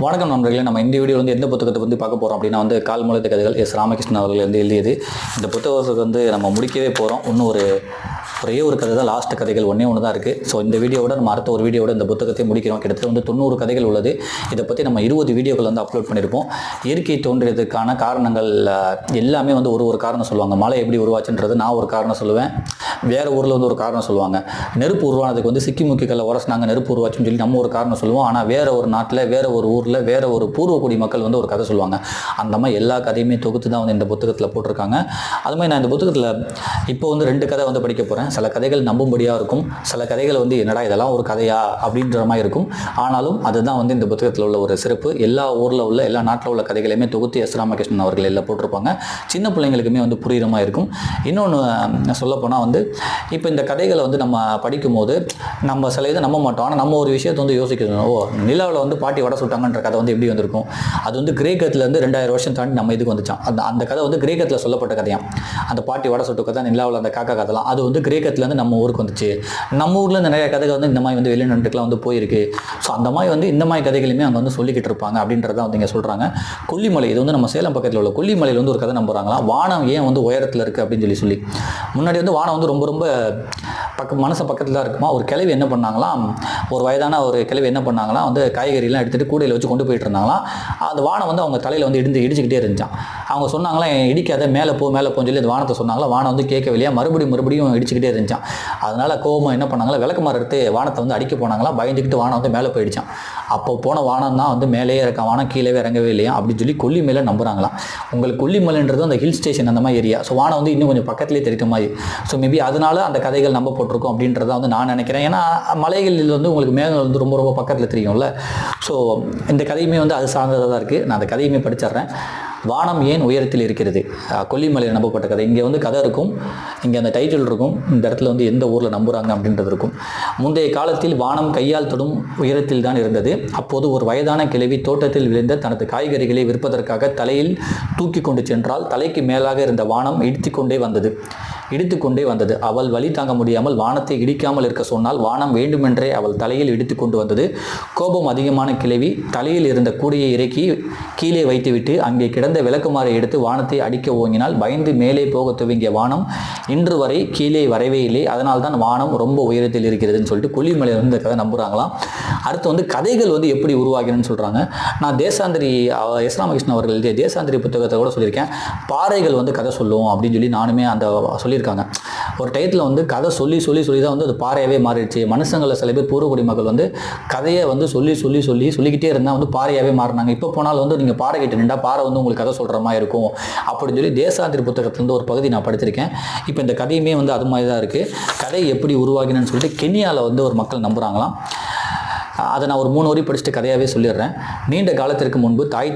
வணக்கம் நண்பர்களே. நம்ம இந்த வீடியோ எந்த புத்தகத்தை பற்றி பார்க்க போகிறோம் அப்படின்னா கால்முளைத்த கதைகள் எஸ் ராமகிருஷ்ணன் அவர்கள் எழுதியது. இந்த புத்தகத்துக்கு நம்ம முடிக்கவே போகிறோம். இன்னும் ஒரே ஒரு கதை தான், லாஸ்ட் கதைகள் ஒன்றே தான் இருக்குது. ஸோ இந்த வீடியோவோட நம்ம அடுத்த ஒரு வீடியோட இந்த புத்தகத்தை முடிக்கிறோம். கிட்டத்தட்ட 90 கதைகள் உள்ளது. இதை பற்றி நம்ம 20 வீடியோக்கள் அப்லோட் பண்ணியிருப்போம். இயற்கை தோன்றியதுக்கான காரணங்கள் எல்லாமே ஒரு காரணம் சொல்லுவாங்க. மழை எப்படி உருவாச்சுன்றது நான் ஒரு காரணம் சொல்லுவேன், வேறு ஊரில் ஒரு காரணம் சொல்லுவாங்க. நெருப்பு உருவானதுக்கு சிக்கிமுக்கிகளில் உரசினாங்க, நெருப்பு உருவாச்சுன்னு சொல்லி நம்ம ஒரு காரணம் சொல்லுவோம். ஆனால் வேறு ஒரு நாட்டில், வேறு ஒரு ஊரில், வேறு ஒரு பூர்வக்குடி மக்கள் ஒரு கதை சொல்லுவாங்க. அந்த மாதிரி எல்லா கதையுமே தொகுத்து தான் இந்த புத்தகத்தில் போட்டிருக்காங்க. அது மாதிரி நான் இந்த புத்தகத்தில் இப்போ 2 கதை படிக்க போகிறேன். சில கதைகள் நம்பும்படியாக இருக்கும், சில கதைகள் என்னடா இதெல்லாம் ஒரு கதையா அப்படின்ற மாதிரி இருக்கும். ஆனாலும் அதுதான் இந்த புத்தகத்தில் உள்ள ஒரு சிறப்பு. எல்லா ஊரில் உள்ள, எல்லா நாட்டில் உள்ள கதைகளையுமே தொகுத்து எஸ் ராமகிருஷ்ணன் அவர்கள் எல்லாம் போட்டிருப்பாங்க. சின்ன பிள்ளைங்களுக்குமே புரிகிற மாதிரி இருக்கும். இன்னொன்று சொல்லப்போனால் இப்போ இந்த கதைகளை நம்ம படிக்கும்போது நம்ம சில இதை நம்ப மாட்டோம். ஆனால் நம்ம ஒரு விஷயத்தை யோசிக்கணும். நிலாவில் பாட்டி வடை சுட்டாங்கன்ற கதை எப்படி வந்திருக்கும்? அது கிரேக்கத்துலேருந்து 2000 வருஷம் தாண்டி நம்ம இதுக்கு வந்துச்சான். அந்த கதை கிரேக்கத்தில் சொல்லப்பட்ட கதையாம். அந்த பாட்டி வடை சுட்டு கதை, நிலாவில் அந்த காக்கா கதைலாம் அது கிரேக்கத்துலேருந்து நம்ம ஊருக்கு வந்துச்சு. நம்ம ஊரில் நிறைய கதைகள் இந்த மாதிரி வெளிநாட்டுக்கெலாம் போயிருக்கு. ஸோ அந்த மாதிரி இந்த மாதிரி கதைகளுமே அங்கே சொல்லிக்கிட்டு இருப்பாங்க அப்படின்றத இங்கே சொல்கிறாங்க. கொல்லிமலை, இது நம்ம சேலம் பக்கத்தில் உள்ள கொல்லிமலையில் ஒரு கதை நம்புறாங்களாம். வானம் ஏன் உயரத்தில் இருக்குது அப்படின்னு சொல்லி முன்னாடி வானம் ரொம்ப ரொம்ப மனசு பக்கத்தில் தான் இருக்குமா. ஒரு கிழவி என்ன பண்ணாங்களாம், ஒரு வயதான ஒரு கிழவி என்ன பண்ணாங்களாம், காய்கறிலாம் எடுத்துகிட்டு கூடையில் வச்சு கொண்டு போயிட்டு இருந்தாங்களாம். அந்த வானம் அவங்க தலையில் இடிச்சுக்கிட்டே இருந்துச்சான். அவங்க சொன்னாங்களா, இடிக்காத மேலே போன்னு சொல்லி அந்த வானத்தை சொன்னாங்களா. வானம் கேட்கவில்லையா, மறுபடியும் இடிச்சுக்கிட்டே இருந்துச்சான். அதனால் கோபமாக என்ன பண்ணாங்களா, விளக்கமாறு எடுத்து வானத்தை அடிக்க போனாங்களா. பயந்துக்கிட்டு வானம் மேலே போயிடுச்சான். அப்போ போன வானம் தான் மேலேயே இருக்கான், வானம் கீழே இறங்கவே இல்லையா அப்படின்னு சொல்லி கொல்லிமலை நம்புறாங்களாம். உங்களுக்கு கொல்லிமலைன்றது அந்த ஹில் ஸ்டேஷன் அந்த மாதிரி ஏரியா. ஸோ வானம் இன்னும் கொஞ்சம் பக்கத்துலேயே தெரிவித்த மாதிரி. ஸோ மேபி அதனால அந்த கதைகள் நம்ப போட்டிருக்கும் அப்படின்றத நான் நினைக்கிறேன். ஏன்னா மலைகளில் உங்களுக்கு மேகங்கள் ரொம்ப ரொம்ப பக்கத்தில் தெரியும்ல. ஸோ இந்த கதையுமே அது சார்ந்ததாக தான் இருக்குது. நான் அந்த கதையுமே படிச்சிடுறேன். வானம் ஏன் உயரத்தில் இருக்கிறது, கொல்லிமலையில் நம்பப்பட்ட கதை. இங்கே கதை இருக்கும், இங்கே அந்த டைட்டில் இருக்கும், இந்த இடத்துல எந்த ஊரில் நம்புகிறாங்க அப்படின்றது இருக்கும். முந்தைய காலத்தில் வானம் கையால் தொடும் உயரத்தில் தான் இருந்தது. அப்போது ஒரு வயதான கிழவி தோட்டத்தில் விழுந்த தனது காய்கறிகளை விற்பதற்காக தலையில் தூக்கி கொண்டு சென்றால் தலைக்கு மேலாக இருந்த வானம் இடித்துக்கொண்டே வந்தது. அவள் வலி தாங்க முடியாமல் வானத்தை இடிக்காமல் இருக்க சொன்னால் வானம் வேண்டுமென்றே அவள் தலையில் இடித்து கொண்டு வந்தது. கோபம் அதிகமான கிழவி தலையில் இருந்த கூடையை இறக்கி கீழே வைத்துவிட்டு அங்கே கிடந்த விளக்குமாறை எடுத்து வானத்தை அடிக்க ஓங்கினால் பயந்து மேலே போக துவங்கிய வானம் இன்று வரை கீழே வரவே இல்லை. அதனால் தான் வானம் ரொம்ப உயரத்தில் இருக்கிறதுன்னு சொல்லிட்டு கொல்லிமலை இந்த கதை நம்புறாங்களாம். அடுத்து கதைகள் எப்படி உருவாகினு சொல்றாங்க. நான் தேசாந்திரி எஸ் ராமகிருஷ்ணன் அவர்கள் எழுதிய தேசாந்திரி புத்தகத்தை கூட சொல்லியிருக்கேன். பாறைகள் கதை சொல்லுவோம் அப்படின்னு சொல்லி நானுமே அந்த சொல்லியிருக்காங்க. ஒரு டயத்தில் கதை சொல்லி தான் அது பாறையாவே மாறிடுச்சு. மனுஷங்களை சில பேர் பூர்வக்குடி மக்கள் கதையை சொல்லிக்கிட்டே இருந்தால் பாறையாவே மாறினாங்க. இப்போ போனாலும் நீங்கள் பாறை கிட்ட நின்றா பாறை உங்களுக்கு கதை சொல்கிற மாதிரி இருக்கும் அப்படின்னு சொல்லி தேசாந்திரி புத்தகத்துலேருந்து ஒரு பகுதி நான் படிச்சிருக்கேன். இப்போ இந்த கதையுமே அது மாதிரி தான் இருக்குது. கதை எப்படி உருவாகினு சொல்லிட்டு கென்யாவில் ஒரு மக்கள் நம்புகிறாங்களாம். அதை நான் ஒரு 3 வரி படிச்சுட்டு கதையாகவே சொல்லிடுறேன். நீண்ட காலத்திற்கு முன்பு தாய்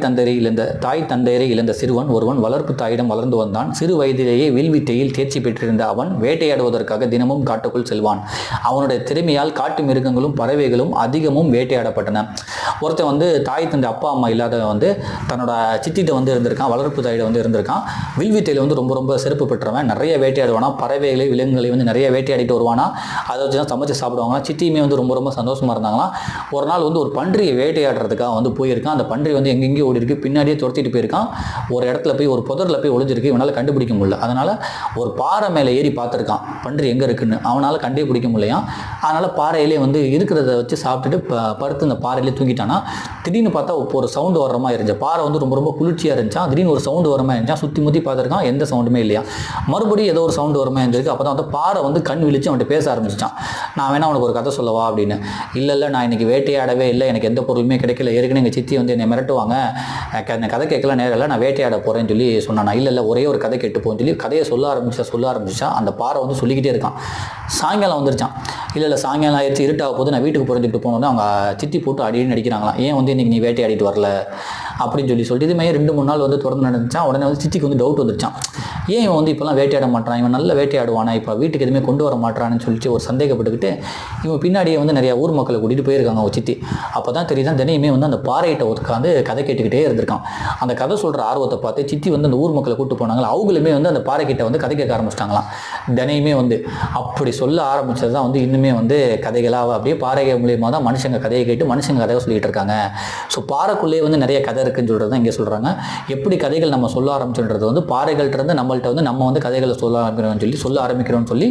தந்தையரை இழந்த சிறுவன் ஒருவன் வளர்ப்பு தாயிடம் வளர்ந்து வந்தான். சிறு வயதிலேயே வில்வித்தையில் தேர்ச்சி பெற்றிருந்த அவன் வேட்டையாடுவதற்காக தினமும் காட்டுக்குள் செல்வான். அவனுடைய திறமையால் காட்டு மிருகங்களும் பறவைகளும் அதிகமும் வேட்டையாடப்பட்டன. ஒருத்தன் தாய் தந்தை அப்பா அம்மா இல்லாதவன் தன்னோட சித்திட்ட இருந்திருக்கான், வளர்ப்பு தாயிட இருந்திருக்கான். வில்வித்தையில் ரொம்ப ரொம்ப சிறப்பு பெற்றவன். நிறைய வேட்டையாடுவானா, பறவைகளை விலங்குகளை நிறைய வேட்டையாடிட்டு வருவானா. அதை வச்சு தான் சமைச்சு சாப்பிடுவாங்களா. சித்தியுமே ரொம்ப ரொம்ப சந்தோஷமாக இருந்தாங்களாம். ஒரு நாள் ஒரு பன்றியை வேட்டையாடுறதுக்காக போயிருக்கான். அந்த பன்றி எங்கெங்கேயோ ஓடி இருக்கு, பின்னாடியே துரத்திட்டு போயிருக்கான். ஒரு இடத்துல போய் ஒரு புதரில் போய் ஒளிஞ்சிருக்கு. இவனால் கண்டுபிடிக்க முடியல. அதனால ஒரு பாறை மேலே ஏறி பார்த்துருக்கான் பன்றி எங்கே இருக்குன்னு. அவனால் கண்டுபிடிக்க முடியலையா. அதனால பாறையிலே இருக்கிறத வச்சு சாப்பிட்டுட்டு படுத்து அந்த பாறையிலே தூங்கிட்டானா. திடீர்னு பார்த்தா ஒரு சவுண்டு வர மாதிரி இருந்துச்சு. பாறை ரொம்ப ரொம்ப குளிர்ச்சியாக இருந்துச்சான். திடீர்னு ஒரு சவுண்டு வர மாதிரி இருந்துச்சா. சுற்றி முற்றி பார்த்துருக்கான், எந்த சவுண்டுமே இல்லையா. மறுபடியும் ஏதோ ஒரு சவுண்டு வர மாதிரி இருந்திருக்கு. அப்போ தான் பாறை கண் விழிச்சு அவன்கிட்ட பேச ஆரம்பிச்சிட்டான். நான் வேணா அவனுக்கு ஒரு கதை சொல்லவா அப்படின்னு. இல்லை நான் இன்னைக்கு வேட்டையாடவே இல்லை, எனக்கு எந்த பொருளுமே கிடைக்கல. ஏற்கனவே எங்கள் சித்தி என்னை மிரட்டுவாங்க, அந்த கதை கேட்கலாம் நேரம் இல்லை, நான் வேட்டையாட போகிறேன்னு சொல்லி சொன்னான். இல்லை ஒரே ஒரு கதை கேட்டு போன்னு சொல்லி கதையை சொல்ல ஆரம்பிச்சா. அந்த பாறை சொல்லிக்கிட்டே இருக்கான். சாயங்காலம் வந்துருச்சான். இல்லை சாயங்காலம் ஆயிடுச்சு, இருட்டாக போது, நான் வீட்டுக்கு போகிறதுக்கு போனோன்னே அவங்க சித்தி போட்டு அடின்னு நடிக்கிறாங்களாம். ஏன் இன்னைக்கு நீ வேட்டையாடிட்டு வரல அப்படின்னு சொல்லிட்டு இதுமாதிரி 2-3 நாள் தொடர்ந்து நடந்துச்சான். உடனே சித்திக்கு டவுட் வந்துருச்சான். ஏன் இவன் வந்து இப்போலாம் வேட்டையாட மாட்டான், இவன் நல்ல வேட்டையாடுவானா, இப்போ வீட்டுக்கு எதுவுமே கொண்டு வர மாட்டான்னு சொல்லிட்டு ஒரு சந்தேகப்பட்டுக்கிட்டு இவன் பின்னாடியே வந்து நிறையா ஊர் மக்களை கூட்டிகிட்டு போயிருக்காங்க ஒரு சித்தி. அப்போ தான் தெரியுதான் தினையுமே வந்து அந்த பாறையிட்ட உட்காந்து கதை கேட்டுக்கிட்டே இருந்திருக்கான். அந்த கதை சொல்கிற ஆர்வத்தை பார்த்து சித்தி வந்து அந்த ஊர் மக்களை கூப்பிட்டு போனாங்களா, அவங்களுமே வந்து அந்த பாறைக்கிட்ட வந்து கதை கேட்க ஆரம்பிச்சிட்டாங்களாம். தினையுமே வந்து அப்படி சொல்ல ஆரம்பித்தது தான் வந்து இன்னுமே வந்து கதைகளாக அப்படியே பாறைகள் மூலியமாக தான் மனுஷங்க கதையை கேட்டு மனுஷங்க கதையை சொல்லிகிட்டு இருக்காங்க. ஸோ பாறைக்குள்ளேயே வந்து நிறைய கதை இருக்குன்னு சொல்கிறது தான் இங்கே சொல்கிறாங்க. எப்படி கதைகள் நம்ம சொல்ல ஆரம்பிச்சுன்றது வந்து பாறைகள்கிட்ட நம்மள்ட்ட வந்து நம்ம வந்து கதைகளை சொல்ல ஆரம்பிக்கிறோம்னு சொல்லி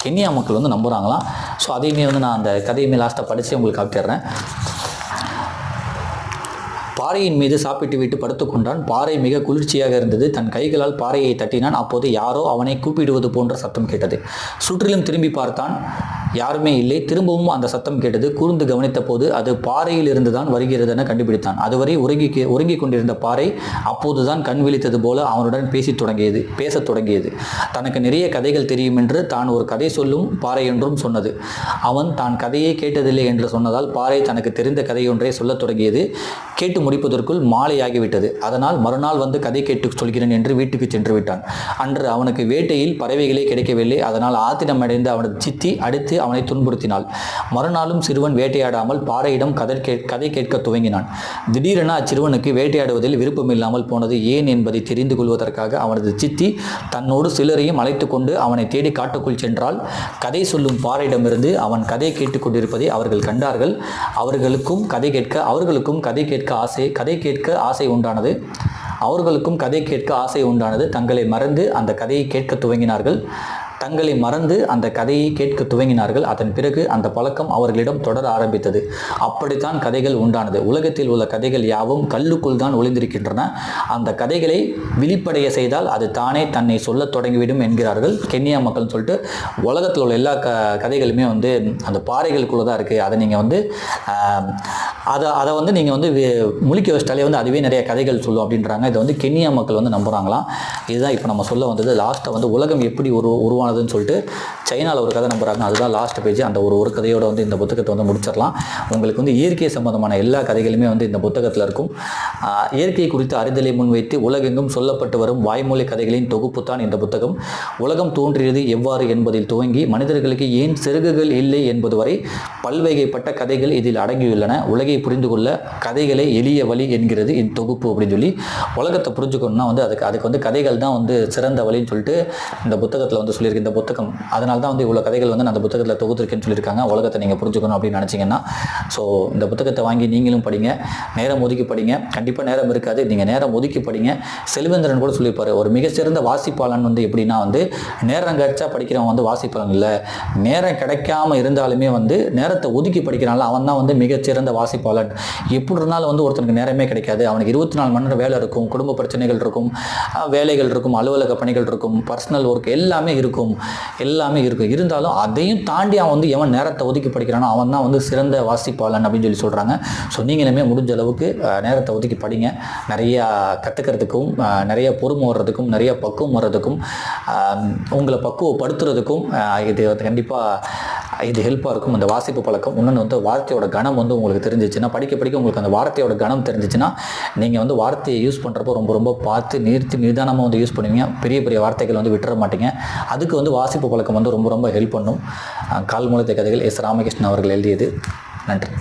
கென்யா மக்கள் வந்து நம்புகிறாங்களாம். ஸோ அதையுமே வந்து நான் அந்த கதையுமே லாஸ்ட்டாக படித்து உங்களுக்கு காட்டிடுறேன். பாறையின் மீது சாப்பிட்டு விட்டு படுத்துக்கொண்டான். பாறை மிக குளிர்ச்சியாக இருந்தது. தன் கைகளால் பாறையை தட்டினான். அப்போது யாரோ அவனை கூப்பிடுவது போன்ற சத்தம் கேட்டது. சுற்றிலும் திரும்பி பார்த்தான். யாருமே இல்லை. திரும்பவும் அந்த சத்தம் கேட்டது. கூர்ந்து கவனித்த போது அது பாறையில் இருந்துதான் வருகிறது என கண்டுபிடித்தான். அதுவரை உறங்கிக் கொண்டிருந்த பாறை அப்போதுதான் கண் விழித்தது போல அவனுடன் பேசத் தொடங்கியது. தனக்கு நிறைய கதைகள் தெரியும் என்று தான் ஒரு கதை சொல்லும் பாறை என்றும் சொன்னது. அவன் தான் கதையை கேட்டதில்லை என்று சொன்னதால் பாறை தனக்கு தெரிந்த கதையொன்றை சொல்லத் தொடங்கியது. கேட்டு முடிப்பதற்குள் மாலையாகிவிட்டது. அதனால் மறுநாள் வந்து கதை கேட்டு சொல்கிறேன் என்று வீட்டுக்கு சென்று விட்டான். அன்று அவனுக்கு வேட்டையில் பறவைகளே கிடைக்கவில்லை. அதனால் ஆத்திரமடைந்த அவனது சித்தி அடித்து அவனை துன்புறுத்தினாள். மறுநாளும் சிறுவன் வேட்டையாடாமல் பாறையிடம் கதை கேட்க துவங்கினான். திடீரென அச்சிறுவனுக்கு வேட்டையாடுவதில் விருப்பமில்லாமல் போனது ஏன் என்பதை தெரிந்து கொள்வதற்காக அவனது சித்தி தன்னோடு சிலரையும் அழைத்து கொண்டு அவனை தேடி காட்டுக்குள் சென்றால் கதை சொல்லும் பாறையிடமிருந்து அவன் கதை கேட்டுக்கொண்டிருப்பதை அவர்கள் கண்டார்கள். அவர்களுக்கும் கதை கேட்க ஆசை உண்டானது. தங்களை மறந்து அந்த கதையை கேட்க துவங்கினார்கள். அதன் பிறகு அந்த பழக்கம் அவர்களிடம் தொடர ஆரம்பித்தது. அப்படித்தான் கதைகள் உண்டானது. உலகத்தில் உள்ள கதைகள் யாவும் கல்லுக்குள் தான் ஒளிந்திருக்கின்றன. அந்த கதைகளை விழிப்படைய செய்தால் அது தானே தன்னை சொல்ல தொடங்கிவிடும் என்கிறார்கள் கென்யா மக்கள்னு சொல்லிட்டு. உலகத்தில் உள்ள எல்லா கதைகளுமே வந்து அந்த பாறைகளுக்குள்ள தான் இருக்குது. அதை நீங்கள் வந்து அதை வந்து நீங்கள் வந்து முழிக்க வச்சிட்டாலே வந்து அதுவே நிறைய கதைகள் சொல்லும் அப்படின்றாங்க. இதை வந்து கென்யா மக்கள் வந்து நம்புகிறாங்களாம். இதுதான் இப்போ நம்ம சொல்ல வந்தது. லாஸ்ட்டை வந்து உலகம் எப்படி உருவானதுன்னு சொல்லிட்டு சைனாவில் ஒரு கதை நம்புகிறாங்க. அதுதான் லாஸ்ட் பேஜ். அந்த ஒரு கதையோடு வந்து இந்த புத்தகத்தை வந்து முடிச்சிடலாம். உங்களுக்கு வந்து இயற்கை சம்பந்தமான எல்லா கதைகளுமே வந்து இந்த புத்தகத்தில் இருக்கும். இயற்கை குறித்த அறிதலை முன்வைத்து உலகெங்கும் சொல்லப்பட்டு வரும் வாய்மொழி கதைகளின் தொகுப்பு தான் இந்த புத்தகம். உலகம் தோன்றியது எவ்வாறு என்பதில் துவங்கி மனிதர்களுக்கு ஏன் சிறகுகள் இல்லை என்பது வரை பல்வகைப்பட்ட கதைகள் இதில் அடங்கியுள்ளன. உலகை புரிந்து கொள்ள கதைகளை எளிய வழி என்கிறது இந்த தொகுப்பு அப்படின்னு சொல்லி. உலகத்தை புரிஞ்சுக்கணும்னா வந்து அதுக்கு வந்து கதைகள் தான் வந்து சிறந்த வழின்னு சொல்லிட்டு இந்த புத்தகத்தில் வந்து சொல்லியிருக்கு. இந்த புத்தகம் அதனால தான் வந்து இவ்வளோ கதைகள் வந்து அந்த புத்தகத்தில் தொகுத்திருக்கேன்னு சொல்லியிருக்காங்க. உலகத்தை நீங்கள் புரிஞ்சுக்கணும் அப்படின்னு நினச்சிங்கன்னா ஸோ இந்த புத்தகத்தை வாங்கி நீங்களும் படிங்க. நேரம் ஒதுக்கி படிங்க. கண்டிப்பாக நேரம் இருக்காது, நீங்கள் நேரம் ஒதுக்கி படிங்க. செல்வேந்திரன் கூட சொல்லியிருப்பார், ஒரு மிகச்சிறந்த வாசிப்பாளன் வந்து எப்படின்னா வந்து நேரம் கிடைச்சா படிக்கிறவன் வந்து வாசிப்பாளன் இல்லை, நேரம் கிடைக்காம இருந்தாலுமே வந்து நேரத்தை ஒதுக்கி படிக்கிறான்ல அவன் தான் வந்து மிகச்சிறந்த வாசிப்பாளன். எப்படி இருந்தாலும் வந்து ஒருத்தனுக்கு நேரமே கிடைக்காது. அவனுக்கு 24 மணி நேரம் வேலை இருக்கும், குடும்ப பிரச்சனைகள் இருக்கும், வேலைகள் இருக்கும், அலுவலக பணிகள் இருக்கும், பர்சனல் ஒர்க் எல்லாமே இருக்கும். இருந்தாலும் அதையும் தாண்டி அவன் வந்து எவன் நேரத்தை ஒதுக்கி படிக்கிறானோ அவன் தான் வந்து சிறந்த வாசிப்பாளன் அப்படின்னு சொல்லி சொல்கிறாங்க. ஸோ நீங்களுமே முடிஞ்ச அளவுக்கு நேரத்தை ஒதுக்கி படிங்க. நிறையா கற்றுக்கிறதுக்கும், நிறைய பொறுமை வர்றதுக்கும், நிறைய பக்குவம் வர்றதுக்கும், உங்களை பக்குவப்படுத்துறதுக்கும் இது கண்டிப்பாக இது ஹெல்ப்பாக இருக்கும். அந்த வாசிப்பு பழக்கம். இன்னொன்று வந்து வார்த்தையோட கணம் வந்து உங்களுக்கு தெரிஞ்சிச்சுன்னா, படிக்க உங்களுக்கு அந்த வார்த்தையோட கணம் தெரிஞ்சிச்சுன்னா நீங்கள் வந்து வார்த்தையை யூஸ் பண்ணுறப்போ ரொம்ப பார்த்து நிதானமாக வந்து யூஸ் பண்ணுவீங்க. பெரிய வார்த்தைகள் வந்து விட்டுற மாட்டீங்க. அதுக்கு வந்து வாசிப்பு பழக்கம் வந்து ரொம்ப ஹெல்ப் பண்ணும். கால்முளைத்த கதைகள் எஸ். ராமகிருஷ்ணன் அவர்கள் எழுதியது. நன்றி.